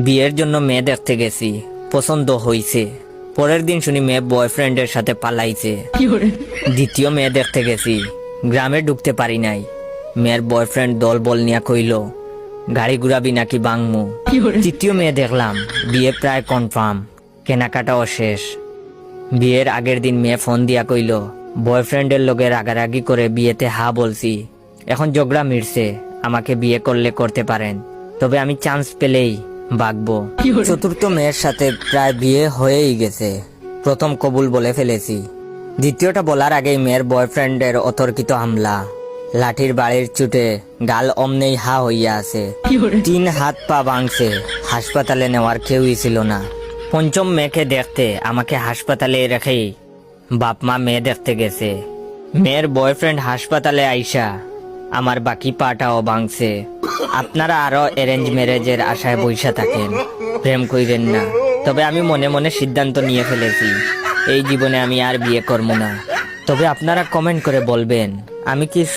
বিয়ের জন্য মেয়ে দেখতে গেছি, পছন্দ হইছে। পরের দিন শুনি মেয়ে বয়ফ্রেন্ডের সাথে পালাইছে। দ্বিতীয় মেয়ে দেখতে গেছি, গ্রামে ঢুকতে পারি নাই। মেয়ের বয়ফ্রেন্ড দল বল নিয়া কইল গাড়ি ঘুরাবি নাকি বাংমু। তৃতীয় মেয়ে দেখলাম, বিয়ে প্রায় কনফার্ম, কেনাকাটাও শেষ। বিয়ের আগের দিন মেয়ে ফোন দিয়া কইল বয়ফ্রেন্ডের লগে রাগারাগি করে বিয়েতে হা বলছি, এখন ঝগড়া মিটছে, আমাকে বিয়ে করলে করতে পারেন, তবে আমি চান্স পেলেই বাগবো। চতুর্থ মেয়ের সাথে প্রায় বিয়ে হয়েই গেছে, প্রথম কবুল বলে ফেলেছি। দ্বিতীয়টা বলার আগেই মেয়ের বয়ফ্রেন্ডের অতর্কিত হামলা, লাঠির বাড়ির চুটে গাল অমনেই হা হইয়া আছে, 3 হাত পা ভাঙছে, হাসপাতালে নেওয়ার কেউই ছিল না। পঞ্চম মেয়েকে দেখতে আমাকে হাসপাতালে রেখেই বাপ মা মেয়ে দেখতে গেছে। মেয়ের বয়ফ্রেন্ড হাসপাতালে আইসা আমার বাকি পাটাও ভাঙছে। আপনারা আরো অ্যারেঞ্জ ম্যারেজের আশায় বইসা থাকেন, প্রেম কইরেন না। তবে আমি মনে মনে সিদ্ধান্ত নিয়ে ফেলেছি, এই জীবনে আমি আর বিয়ে করব না। তবে আপনারা কমেন্ট করে বলবেন আমি কি